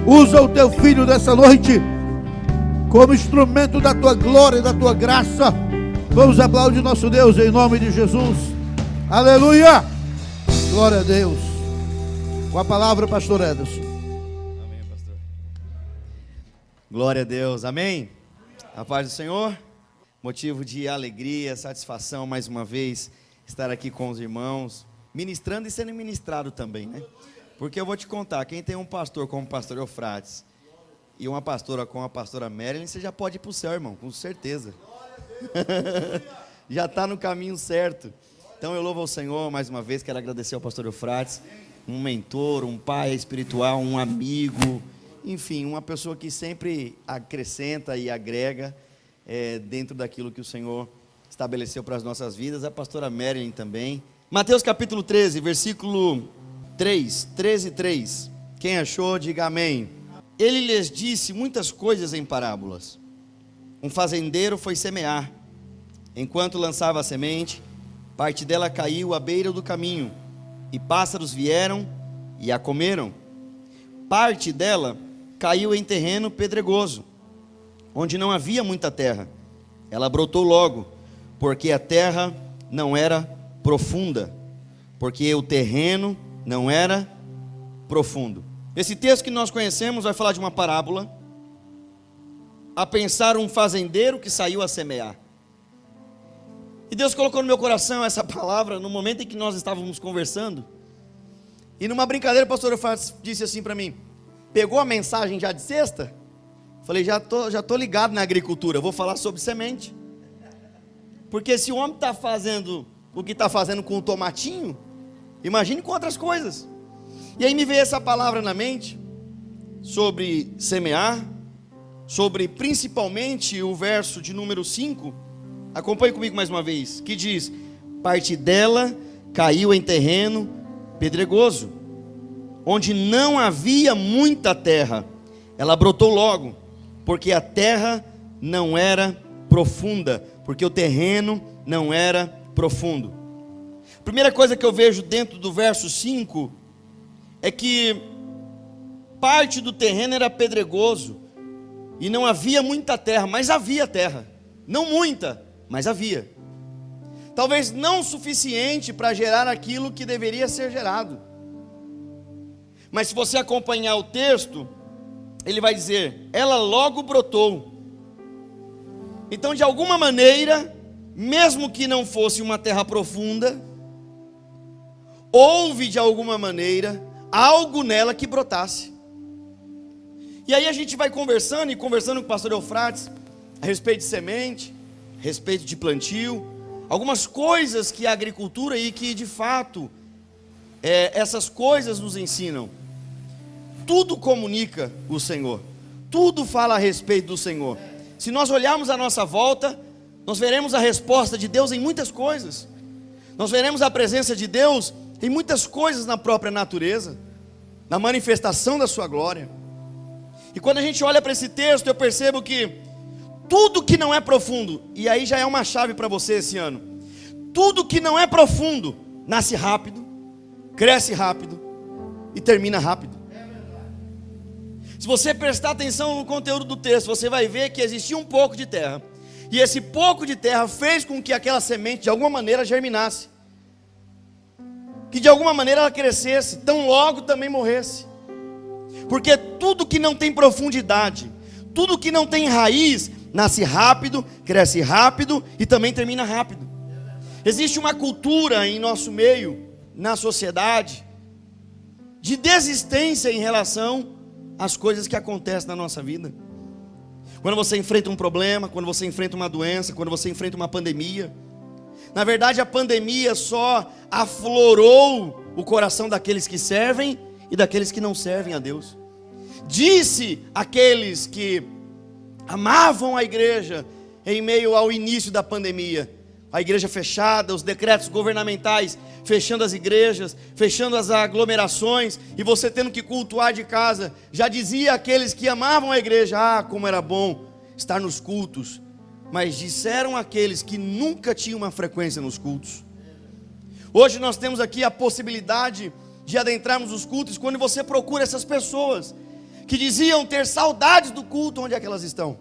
Usa o teu filho nessa noite como instrumento da tua glória e da tua graça. Vamos aplaudir nosso Deus em nome de Jesus. Aleluia! Glória a Deus. Com a palavra, pastor Ederson. Amém, pastor. Glória a Deus, amém. A paz do Senhor. Motivo de alegria, satisfação mais uma vez estar aqui com os irmãos, ministrando e sendo ministrado também, né? Porque eu vou te contar, quem tem um pastor como o pastor Eufrates e uma pastora como a pastora Marilyn, você já pode ir para o céu, irmão, com certeza. Já está no caminho certo. Então eu louvo ao Senhor mais uma vez, quero agradecer ao pastor Eufrates, um mentor, um pai espiritual, um amigo, enfim, uma pessoa que sempre acrescenta e agrega dentro daquilo que o Senhor estabeleceu para as nossas vidas. A pastora Marilyn também. Mateus capítulo 13, versículo 13:3. Quem achou, diga amém. Ele lhes disse muitas coisas em parábolas. Um fazendeiro foi semear. Enquanto lançava a semente, parte dela caiu à beira do caminho, e pássaros vieram e a comeram. Parte dela caiu em terreno pedregoso, onde não havia muita terra. Ela brotou logo, porque a terra não era profunda, porque o terreno não era profundo. Esse texto que nós conhecemos vai falar de uma parábola, a pensar um fazendeiro que saiu a semear. E Deus colocou no meu coração essa palavra no momento em que nós estávamos conversando. E numa brincadeira o pastor Eufrates disse assim para mim: pegou a mensagem já de sexta? Falei, já tô ligado na agricultura, vou falar sobre semente. Porque se o homem está fazendo o que está fazendo com o tomatinho, imagine com outras coisas. E aí me veio essa palavra na mente, sobre semear, sobre principalmente o verso de número 5, acompanhe comigo mais uma vez, que diz: parte dela caiu em terreno pedregoso, onde não havia muita terra, ela brotou logo, porque a terra não era profunda, porque o terreno não era profundo. Primeira coisa que eu vejo dentro do verso 5 é que parte do terreno era pedregoso e não havia muita terra, mas havia terra. Não muita, mas havia. Talvez não o suficiente para gerar aquilo que deveria ser gerado. Mas se você acompanhar o texto, ele vai dizer: ela logo brotou. Então, de alguma maneira, mesmo que não fosse uma terra profunda, houve de alguma maneira algo nela que brotasse. E aí a gente vai conversando com o pastor Eufrates a respeito de semente, a respeito de plantio, algumas coisas que a agricultura e que de fato essas coisas nos ensinam. Tudo comunica o Senhor, tudo fala a respeito do Senhor. Se nós olharmos à nossa volta, nós veremos a resposta de Deus em muitas coisas. Nós veremos a presença de Deus em muitas coisas na própria natureza, na manifestação da sua glória. E quando a gente olha para esse texto, eu percebo que tudo que não é profundo, e aí já é uma chave para você esse ano, tudo que não é profundo, nasce rápido, cresce rápido e termina rápido. Se você prestar atenção no conteúdo do texto, você vai ver que existia um pouco de terra, e esse pouco de terra fez com que aquela semente de alguma maneira germinasse, que de alguma maneira ela crescesse, tão logo também morresse. Porque tudo que não tem profundidade, tudo que não tem raiz, nasce rápido, cresce rápido e também termina rápido. Existe uma cultura em nosso meio, na sociedade, de desistência em relação às coisas que acontecem na nossa vida. Quando você enfrenta um problema, quando você enfrenta uma doença, quando você enfrenta uma pandemia. Na verdade, a pandemia só aflorou o coração daqueles que servem e daqueles que não servem a Deus. Disse aqueles que amavam a igreja em meio ao início da pandemia, a igreja fechada, os decretos governamentais fechando as igrejas, fechando as aglomerações, e você tendo que cultuar de casa. Já dizia aqueles que amavam a igreja: como era bom estar nos cultos. Mas disseram aqueles que nunca tinham uma frequência nos cultos. Hoje nós temos aqui a possibilidade de adentrarmos os cultos. Quando você procura essas pessoas que diziam ter saudades do culto, onde é que elas estão?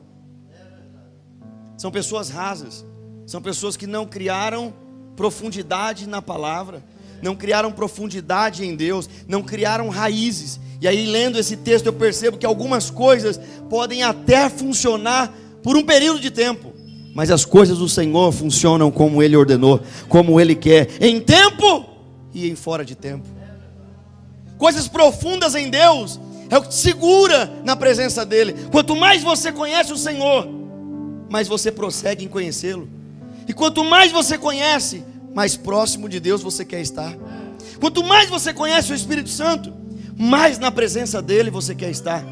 São pessoas rasas, são pessoas que não criaram profundidade na palavra, não criaram profundidade em Deus, não criaram raízes. E aí, lendo esse texto, eu percebo que algumas coisas podem até funcionar por um período de tempo, mas as coisas do Senhor funcionam como Ele ordenou, como Ele quer, em tempo e em fora de tempo. Coisas profundas em Deus é o que te segura na presença dEle. Quanto mais você conhece o Senhor, mais você prossegue em conhecê-lo. E quanto mais você conhece, mais próximo de Deus você quer estar. Quanto mais você conhece o Espírito Santo, mais na presença dEle você quer estar.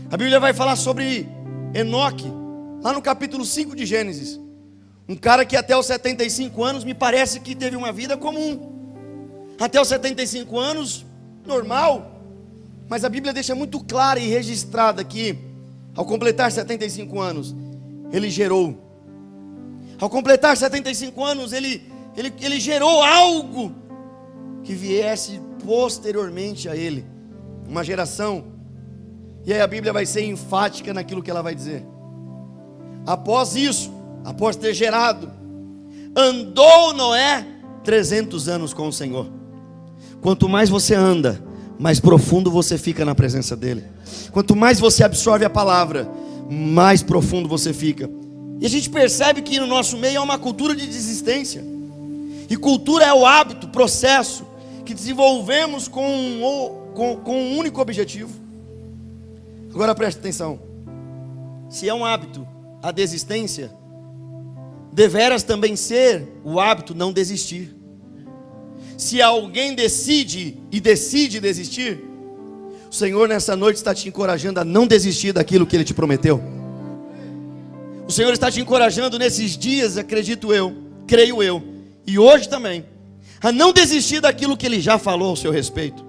A Bíblia vai falar sobre Enoque, lá no capítulo 5 de Gênesis. Um cara que até os 75 anos me parece que teve uma vida comum. Até os 75 anos, normal. Mas a Bíblia deixa muito clara e registrada que, ao completar 75 anos, ele gerou. Ao completar 75 anos, ele gerou algo que viesse posteriormente a ele. Uma geração. E aí a Bíblia vai ser enfática naquilo que ela vai dizer. Após isso, após ter gerado, andou Noé 300 anos com o Senhor. Quanto mais você anda, mais profundo você fica na presença dEle. Quanto mais você absorve a palavra, mais profundo você fica. E a gente percebe que no nosso meio há uma cultura de desistência. E cultura é o hábito, processo que desenvolvemos com um único objetivo. Agora preste atenção. Se é um hábito a desistência, deveras também ser o hábito não desistir. Se alguém decide desistir, o Senhor nessa noite está te encorajando a não desistir daquilo que Ele te prometeu. O Senhor está te encorajando nesses dias, acredito eu, creio eu, e hoje também, a não desistir daquilo que Ele já falou ao seu respeito.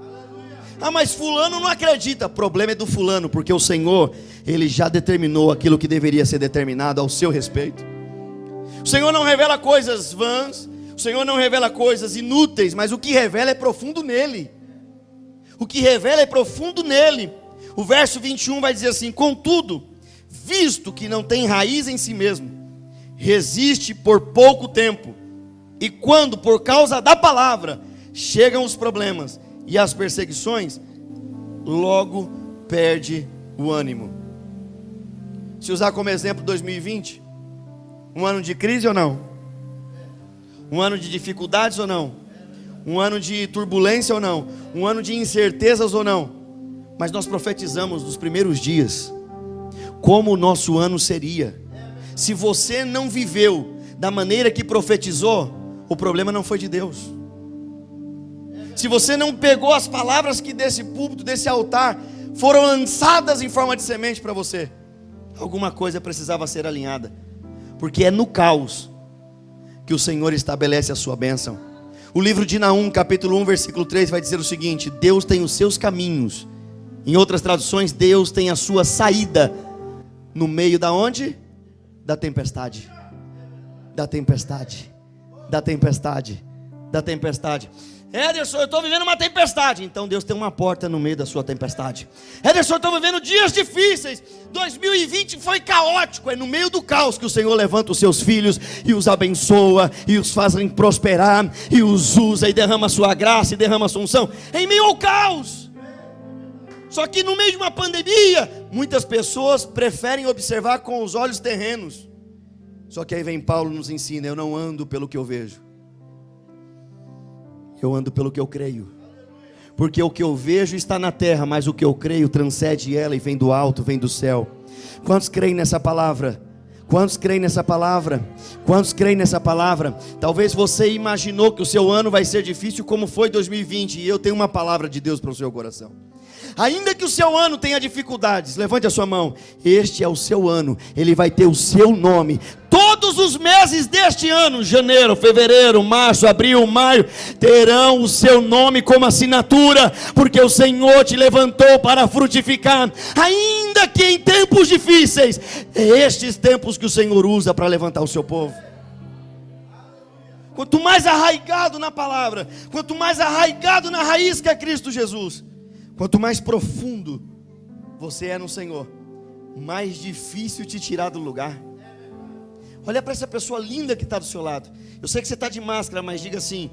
Ah, mas fulano não acredita. O problema é do fulano, porque o Senhor, Ele já determinou aquilo que deveria ser determinado ao seu respeito. O Senhor não revela coisas vãs, o Senhor não revela coisas inúteis, mas o que revela é profundo nele. O que revela é profundo nele. O verso 21 vai dizer assim: contudo, visto que não tem raiz em si mesmo, resiste por pouco tempo, e quando por causa da palavra chegam os problemas e as perseguições, logo perde o ânimo. Se usar como exemplo 2020, um ano de crise ou não? Um ano de dificuldades ou não? Um ano de turbulência ou não? Um ano de incertezas ou não? Mas nós profetizamos nos primeiros dias como o nosso ano seria. Se você não viveu da maneira que profetizou, o problema não foi de Deus. Se você não pegou as palavras que desse púlpito, desse altar, foram lançadas em forma de semente para você, alguma coisa precisava ser alinhada. Porque é no caos que o Senhor estabelece a sua bênção. O livro de Naum, capítulo 1, versículo 3 vai dizer o seguinte: Deus tem os seus caminhos. Em outras traduções, Deus tem a sua saída no meio da onde? Da tempestade. Da tempestade. Da tempestade. Da tempestade. Ederson, eu estou vivendo uma tempestade. Então Deus tem uma porta no meio da sua tempestade. Ederson, eu estou vivendo dias difíceis. 2020 foi caótico. É no meio do caos que o Senhor levanta os seus filhos e os abençoa, e os fazem prosperar, e os usa, e derrama a sua graça, e derrama a sua unção. Em meio ao caos. Só que no meio de uma pandemia, muitas pessoas preferem observar com os olhos terrenos. Só que aí vem Paulo nos ensina: eu não ando pelo que eu vejo, eu ando pelo que eu creio. Porque o que eu vejo está na terra, mas o que eu creio transcende ela e vem do alto, vem do céu. Quantos creem nessa palavra? Quantos creem nessa palavra? Quantos creem nessa palavra? Talvez você imaginou que o seu ano vai ser difícil como foi 2020, e eu tenho uma palavra de Deus para o seu coração. Ainda que o seu ano tenha dificuldades, levante a sua mão. Este é o seu ano, ele vai ter o seu nome. Todos os meses deste ano, janeiro, fevereiro, março, abril, maio, terão o seu nome como assinatura, porque o Senhor te levantou para frutificar. Ainda que em tempos difíceis, é estes tempos que o Senhor usa para levantar o seu povo. Quanto mais arraigado na palavra, quanto mais arraigado na raiz que é Cristo Jesus, quanto mais profundo você é no Senhor, mais difícil te tirar do lugar. Olha para essa pessoa linda que está do seu lado. Eu sei que você está de máscara, mas diga assim: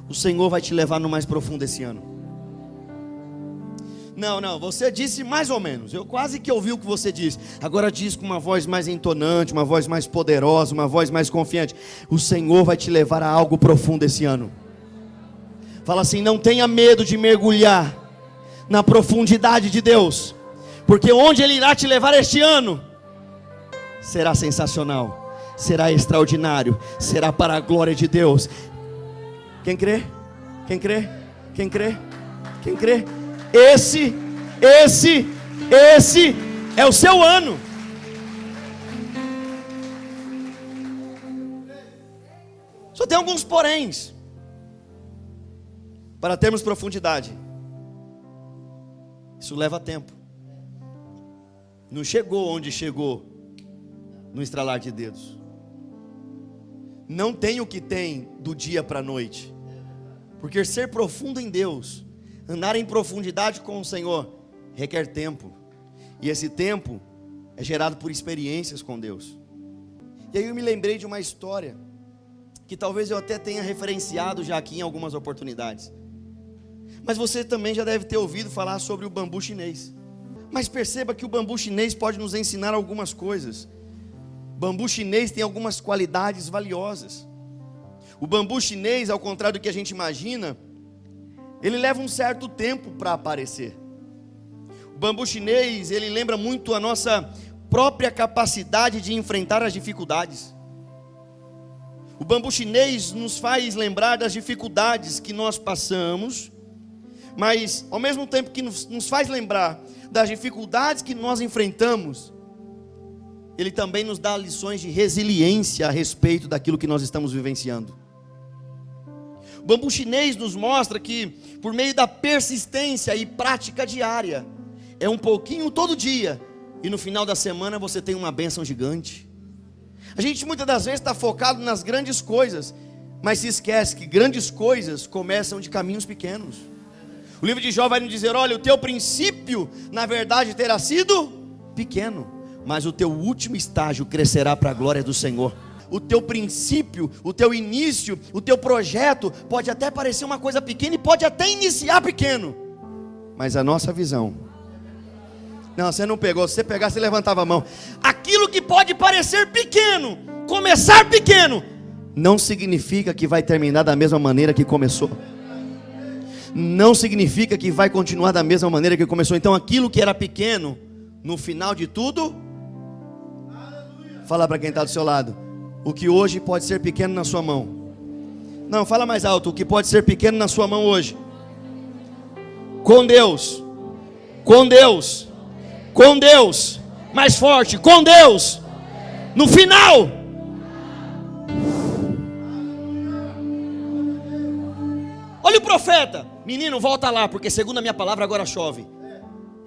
o Senhor vai te levar no mais profundo esse ano. Não, você disse mais ou menos. Eu quase que ouvi o que você disse. Agora diz com uma voz mais entonante, uma voz mais poderosa, uma voz mais confiante: o Senhor vai te levar a algo profundo esse ano. Fala assim: não tenha medo de mergulhar na profundidade de Deus, porque onde Ele irá te levar este ano será sensacional, será extraordinário, será para a glória de Deus. Quem crê? Quem crê? Quem crê? Quem crê? Esse é o seu ano. Só tem alguns poréns. Para termos profundidade, isso leva tempo. Não chegou onde chegou no estralar de dedos. Não tem o que tem do dia para a noite. Porque ser profundo em Deus, andar em profundidade com o Senhor, requer tempo. E esse tempo é gerado por experiências com Deus. E aí eu me lembrei de uma história que talvez eu até tenha referenciado já aqui em algumas oportunidades. Mas você também já deve ter ouvido falar sobre o bambu chinês. Mas perceba que o bambu chinês pode nos ensinar algumas coisas. O bambu chinês tem algumas qualidades valiosas. O bambu chinês, ao contrário do que a gente imagina, ele leva um certo tempo para aparecer. O bambu chinês, ele lembra muito a nossa própria capacidade de enfrentar as dificuldades. O bambu chinês nos faz lembrar das dificuldades que nós passamos, mas ao mesmo tempo que nos faz lembrar das dificuldades que nós enfrentamos, ele também nos dá lições de resiliência a respeito daquilo que nós estamos vivenciando. O bambu chinês nos mostra que, por meio da persistência e prática diária, é um pouquinho todo dia, e no final da semana você tem uma bênção gigante. A gente muitas das vezes está focado nas grandes coisas, mas se esquece que grandes coisas começam de caminhos pequenos. O livro de Jó vai nos dizer: olha, o teu princípio na verdade terá sido pequeno, mas o teu último estágio crescerá para a glória do Senhor. O teu princípio, o teu início, o teu projeto pode até parecer uma coisa pequena e pode até iniciar pequeno, mas a nossa visão... Não, você não pegou. Se você pegasse, você levantava a mão. Aquilo que pode parecer pequeno, começar pequeno, não significa que vai terminar da mesma maneira que começou. Não significa que vai continuar da mesma maneira que começou. Então aquilo que era pequeno, no final de tudo, fala para quem está do seu lado: o que hoje pode ser pequeno na sua mão. Não, fala mais alto: o que pode ser pequeno na sua mão hoje, com Deus, com Deus, com Deus, mais forte, com Deus, no final. Olha o profeta: menino, volta lá, porque segundo a minha palavra agora chove.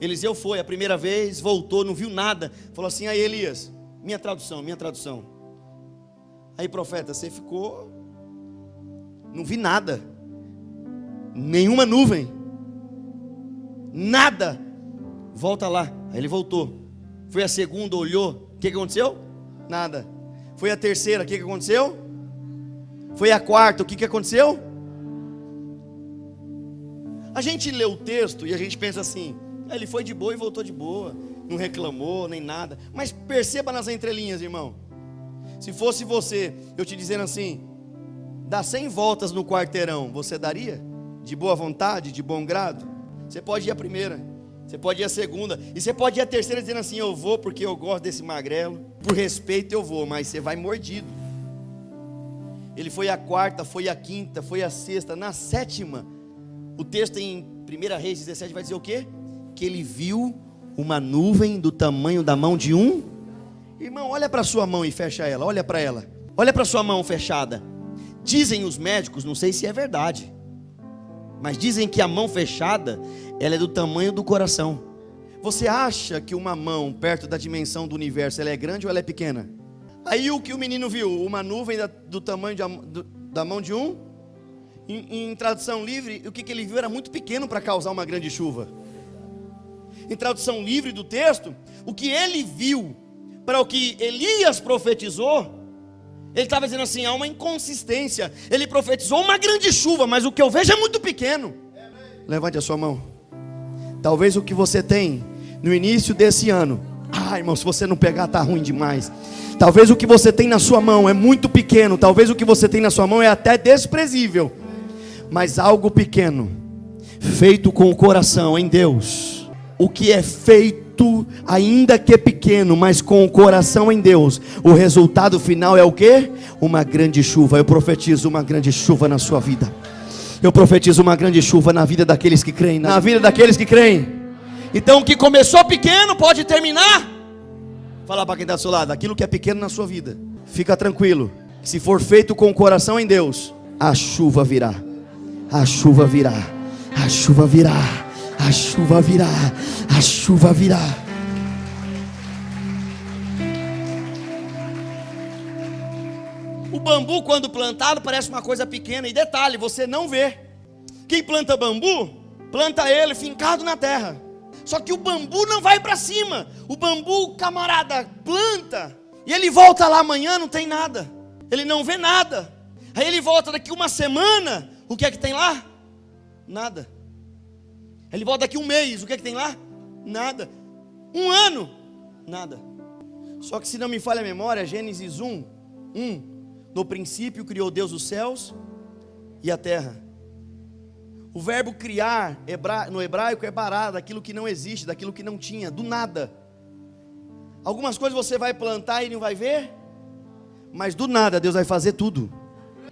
Eliseu foi a primeira vez, voltou, não viu nada. Falou assim: aí Elias, minha tradução. Aí profeta, você ficou, não vi nada, nenhuma nuvem, nada. Volta lá. Aí ele voltou. Foi a segunda, olhou. O que aconteceu? Nada. Foi a terceira, o que aconteceu? Foi a quarta, o que aconteceu? A gente lê o texto e a gente pensa assim: ele foi de boa e voltou de boa, não reclamou nem nada. Mas perceba nas entrelinhas, irmão. Se fosse você, eu te dizendo assim: dá 100 voltas no quarteirão, você daria? De boa vontade, de bom grado? Você pode ir a primeira, você pode ir a segunda, e você pode ir a terceira dizendo assim: eu vou porque eu gosto desse magrelo, por respeito eu vou, mas você vai mordido. Ele foi a quarta, foi a quinta, foi a sexta, na sétima, o texto em 1 Reis 17 vai dizer o quê? Que ele viu uma nuvem do tamanho da mão de um... Irmão, olha para a sua mão e fecha ela, olha para ela. Olha para a sua mão fechada. Dizem os médicos, não sei se é verdade, mas dizem que a mão fechada, ela é do tamanho do coração. Você acha que uma mão perto da dimensão do universo, ela é grande ou ela é pequena? Aí o que o menino viu? Uma nuvem do tamanho da mão de um... Em tradução livre, o que ele viu era muito pequeno para causar uma grande chuva. em tradução livre do texto, o que ele viu para o que Elias profetizou, ele estava dizendo assim, há uma inconsistência. Ele profetizou uma grande chuva, mas o que eu vejo é muito pequeno. Levante a sua mão. Talvez o que você tem no início desse ano, irmão, se você não pegar está ruim demais. Talvez o que você tem na sua mão é muito pequeno. Talvez o que você tem na sua mão é até desprezível. Mas algo pequeno, feito com o coração em Deus, o que é feito, ainda que é pequeno, mas com o coração em Deus, o resultado final é o quê? Uma grande chuva. Eu profetizo uma grande chuva na sua vida. Eu profetizo uma grande chuva na vida daqueles que creem, na vida daqueles que creem. Então o que começou pequeno pode terminar. Fala para quem está do seu lado, aquilo que é pequeno na sua vida, fica tranquilo, se for feito com o coração em Deus, a chuva virá. A chuva virá, a chuva virá, a chuva virá, a chuva virá. O bambu, quando plantado, parece uma coisa pequena. E detalhe, você não vê. Quem planta bambu, planta ele fincado na terra. Só que o bambu não vai para cima. O bambu, camarada, planta e ele volta lá amanhã, não tem nada. Ele não vê nada. Aí ele volta daqui uma semana. O que é que tem lá? Nada. Ele volta daqui um mês. O que é que tem lá? Nada. Um ano? Nada. Só que se não me falha a memória, Gênesis 1. No princípio criou Deus os céus e a terra. O verbo criar no hebraico é bará, daquilo que não existe, daquilo que não tinha, do nada. Algumas coisas você vai plantar e não vai ver, mas do nada Deus vai fazer tudo.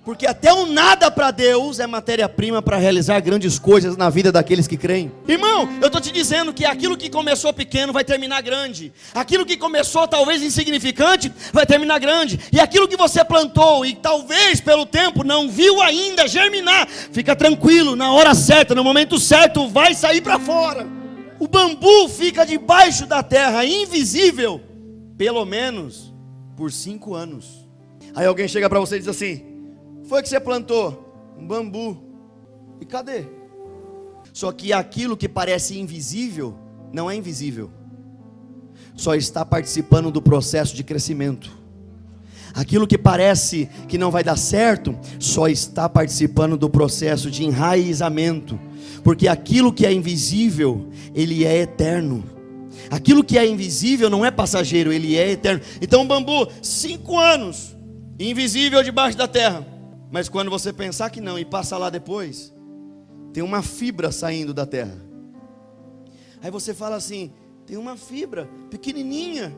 Porque até o nada para Deus é matéria-prima para realizar grandes coisas na vida daqueles que creem. Irmão, eu estou te dizendo que aquilo que começou pequeno vai terminar grande. Aquilo que começou talvez insignificante vai terminar grande. E aquilo que você plantou e talvez pelo tempo não viu ainda germinar, fica tranquilo, na hora certa, no momento certo vai sair para fora. O bambu fica debaixo da terra, invisível, pelo menos por 5 anos. Aí alguém chega para você e diz assim: foi que você plantou? Um bambu. E cadê? Só que aquilo que parece invisível, não é invisível. Só está participando do processo de crescimento. Aquilo que parece que não vai dar certo, só está participando do processo de enraizamento. Porque aquilo que é invisível, ele é eterno. Aquilo que é invisível não é passageiro, ele é eterno. Então o bambu, 5 anos, invisível debaixo da terra. Mas quando você pensar que não e passa lá depois, tem uma fibra saindo da terra. Aí você fala assim: tem uma fibra pequenininha,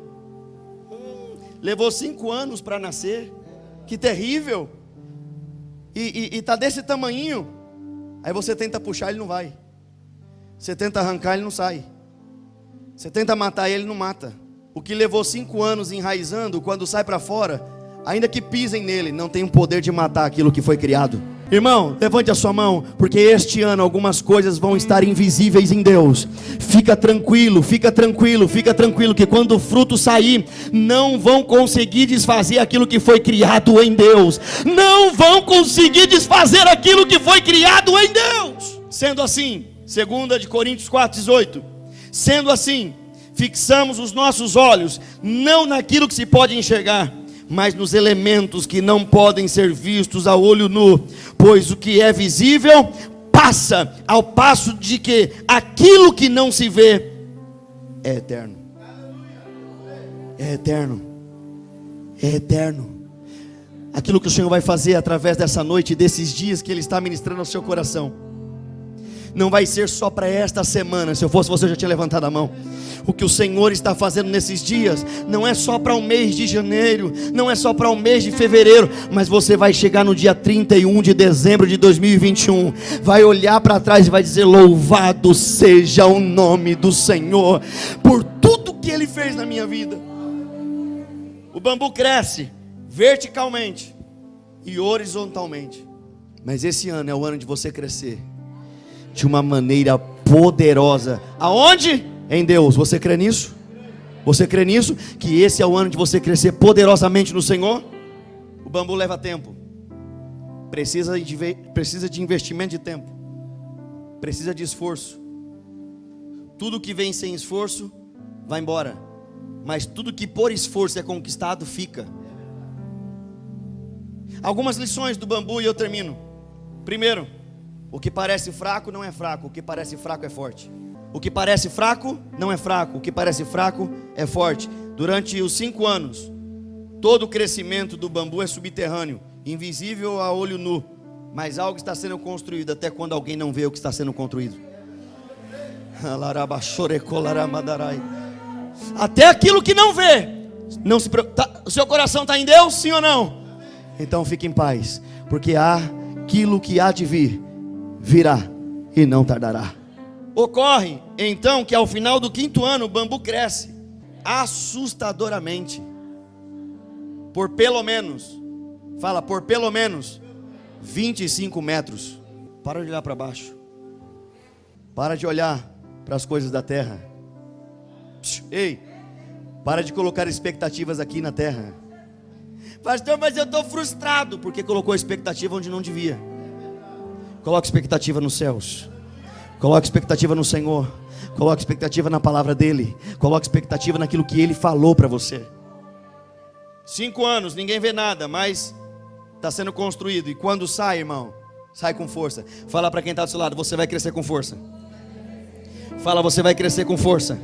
levou 5 anos para nascer, que terrível, e está desse tamanhinho. Aí você tenta puxar, ele não vai. Você tenta arrancar, ele não sai. Você tenta matar, ele não mata. O que levou 5 anos enraizando, quando sai para fora, ainda que pisem nele, não tem o poder de matar aquilo que foi criado. Irmão, levante a sua mão, porque este ano algumas coisas vão estar invisíveis em Deus. Fica tranquilo, fica tranquilo, fica tranquilo, que quando o fruto sair, não vão conseguir desfazer aquilo que foi criado em Deus. Não vão conseguir desfazer aquilo que foi criado em Deus. Sendo assim, 2 Coríntios 4:18, sendo assim, fixamos os nossos olhos, não naquilo que se pode enxergar, mas nos elementos que não podem ser vistos a olho nu, pois o que é visível passa, ao passo de que aquilo que não se vê é eterno. É eterno. É eterno. Aquilo que o Senhor vai fazer através dessa noite, desses dias que Ele está ministrando ao seu coração, não vai ser só para esta semana. Se eu fosse você, eu já tinha levantado a mão. O que o Senhor está fazendo nesses dias não é só para o mês de janeiro, não é só para o mês de fevereiro, mas você vai chegar no dia 31 de dezembro de 2021, vai olhar para trás e vai dizer: louvado seja o nome do Senhor por tudo que Ele fez na minha vida. O bambu cresce verticalmente e horizontalmente, mas esse ano é o ano de você crescer de uma maneira poderosa. Aonde? Em Deus. Você crê nisso? Você crê nisso? Que esse é o ano de você crescer poderosamente no Senhor? O bambu leva tempo. Precisa de investimento de tempo. Precisa de esforço. Tudo que vem sem esforço vai embora, mas tudo que por esforço é conquistado fica. Algumas lições do bambu e eu termino. Primeiro, o que parece fraco não é fraco, o que parece fraco é forte. O que parece fraco não é fraco, o que parece fraco é forte. Durante os 5 anos, todo o crescimento do bambu é subterrâneo, invisível a olho nu, mas algo está sendo construído até quando alguém não vê o que está sendo construído. Até aquilo que não vê, não se preocupa. O seu coração está em Deus, sim ou não? Então fique em paz, porque aquilo que há de vir, virá e não tardará. Ocorre então que ao final do 5º ano o bambu cresce assustadoramente, por pelo menos 25 metros. Para de olhar para baixo, para de olhar para as coisas da terra. Ei, para de colocar expectativas aqui na terra. Pastor, mas eu estou frustrado, porque colocou expectativa onde não devia. Coloque expectativa nos céus, coloque expectativa no Senhor, coloque expectativa na palavra dEle, coloque expectativa naquilo que Ele falou para você. 5 anos, ninguém vê nada, mas está sendo construído. E quando sai, irmão, sai com força. Fala para quem está do seu lado, você vai crescer com força. Fala, você vai crescer com força.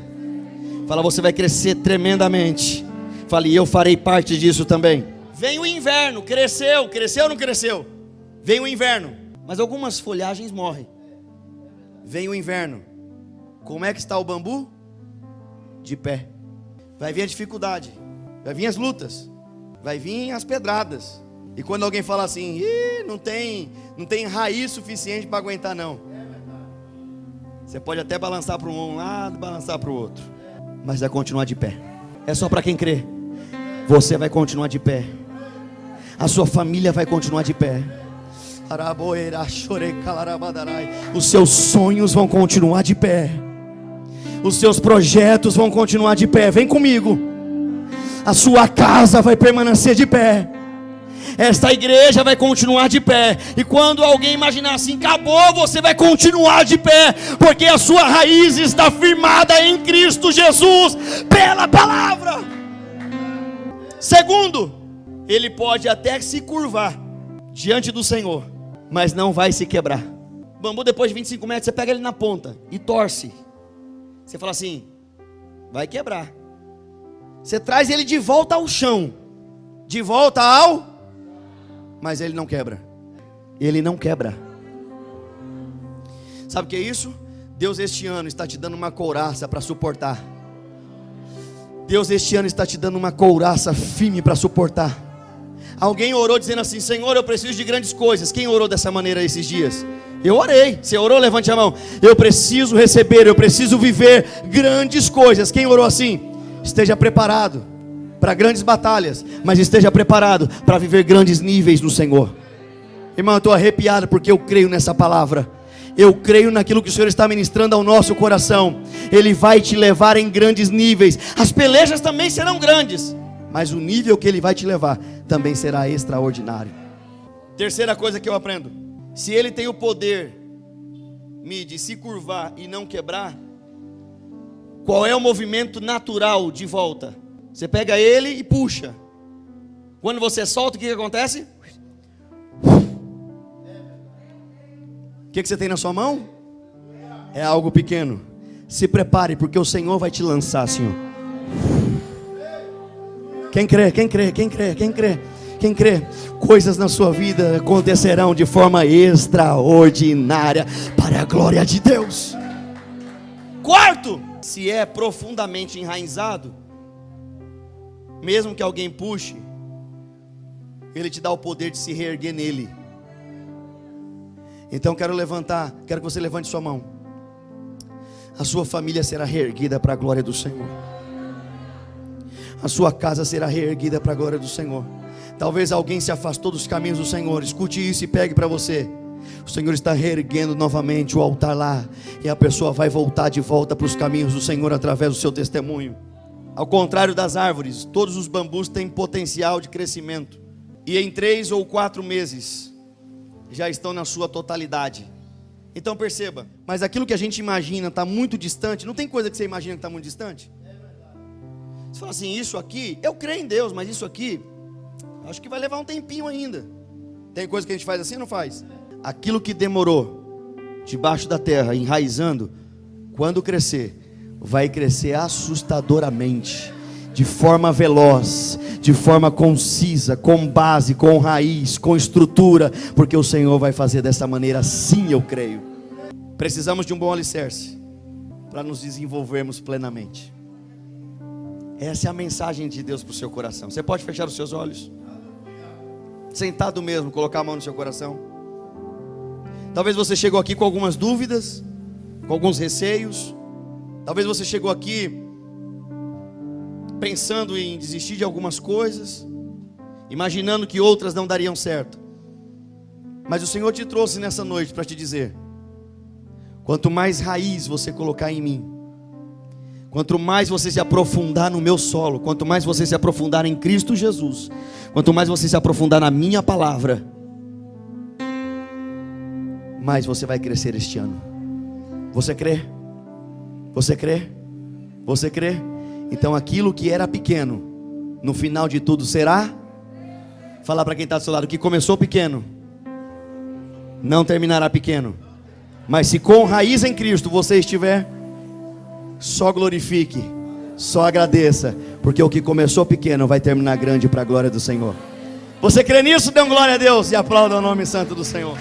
Fala, você vai crescer tremendamente. Fala, e eu farei parte disso também. Vem o inverno, cresceu ou não cresceu? Vem o inverno, mas algumas folhagens morrem. Vem o inverno, como é que está o bambu? De pé. Vai vir a dificuldade, vai vir as lutas, vai vir as pedradas. E quando alguém fala assim, não tem raiz suficiente para aguentar não. Você pode até balançar para um lado, balançar para o outro, mas vai continuar de pé. É só para quem crê. Você vai continuar de pé. A sua família vai continuar de pé. Os seus sonhos vão continuar de pé. Os seus projetos vão continuar de pé. Vem comigo. A sua casa vai permanecer de pé. Esta igreja vai continuar de pé. E quando alguém imaginar assim, acabou, você vai continuar de pé, porque a sua raiz está firmada em Cristo Jesus, pela palavra. Segundo, ele pode até se curvar diante do Senhor, mas não vai se quebrar. Bambu, depois de 25 metros, você pega ele na ponta e torce. Você fala assim, vai quebrar. Você traz ele de volta ao chão, de volta ao... Mas ele não quebra. Ele não quebra. Sabe o que é isso? Deus este ano está te dando uma couraça para suportar. Deus este ano está te dando uma couraça firme para suportar. Alguém orou dizendo assim, Senhor, eu preciso de grandes coisas. Quem orou dessa maneira esses dias? Eu orei. Você orou? Levante a mão. Eu preciso receber, eu preciso viver grandes coisas. Quem orou assim? Esteja preparado para grandes batalhas, mas esteja preparado para viver grandes níveis no Senhor. Irmão, eu estou arrepiado porque eu creio nessa palavra. Eu creio naquilo que o Senhor está ministrando ao nosso coração. Ele vai te levar em grandes níveis. As pelejas também serão grandes, mas o nível que Ele vai te levar também será extraordinário. Terceira coisa que eu aprendo: se Ele tem o poder de se curvar e não quebrar, qual é o movimento natural de volta? Você pega ele e puxa. Quando você solta, o que acontece? O que você tem na sua mão? É algo pequeno. Se prepare, porque o Senhor vai te lançar, Senhor. Quem crê, quem crê, quem crê, quem crê, quem crê? Coisas na sua vida acontecerão de forma extraordinária, para a glória de Deus. Quarto, se é profundamente enraizado, mesmo que alguém puxe, Ele te dá o poder de se reerguer nele. Então quero que você levante sua mão. A sua família será reerguida para a glória do Senhor. A sua casa será reerguida para a glória do Senhor. Talvez alguém se afastou dos caminhos do Senhor. Escute isso e pegue para você. O Senhor está reerguendo novamente o altar lá, e a pessoa vai voltar de volta para os caminhos do Senhor através do seu testemunho. Ao contrário das árvores, todos os bambus têm potencial de crescimento, e em 3 ou 4 meses já estão na sua totalidade. Então perceba, mas aquilo que a gente imagina está muito distante. Não tem coisa que você imagina que está muito distante? Você fala assim, isso aqui, eu creio em Deus, mas isso aqui, acho que vai levar um tempinho ainda. Tem coisa que a gente faz assim ou não faz? Aquilo que demorou debaixo da terra, enraizando, quando crescer, vai crescer assustadoramente, de forma veloz, de forma concisa, com base, com raiz, com estrutura, porque o Senhor vai fazer dessa maneira, sim, eu creio. Precisamos de um bom alicerce para nos desenvolvermos plenamente. Essa é a mensagem de Deus para o seu coração. Você pode fechar os seus olhos, sentado mesmo, colocar a mão no seu coração. Talvez você chegou aqui com algumas dúvidas, com alguns receios. Talvez você chegou aqui pensando em desistir de algumas coisas, imaginando que outras não dariam certo. Mas o Senhor te trouxe nessa noite para te dizer: quanto mais raiz você colocar em mim, quanto mais você se aprofundar no meu solo, quanto mais você se aprofundar em Cristo Jesus, quanto mais você se aprofundar na minha palavra, mais você vai crescer este ano. Você crê? Você crê? Você crê? Então aquilo que era pequeno, no final de tudo será. Fala para quem está do seu lado, que começou pequeno não terminará pequeno. Mas se com raiz em Cristo você estiver, só glorifique, só agradeça, porque o que começou pequeno vai terminar grande para a glória do Senhor. Você crê nisso? Dê glória a Deus e aplauda o nome santo do Senhor.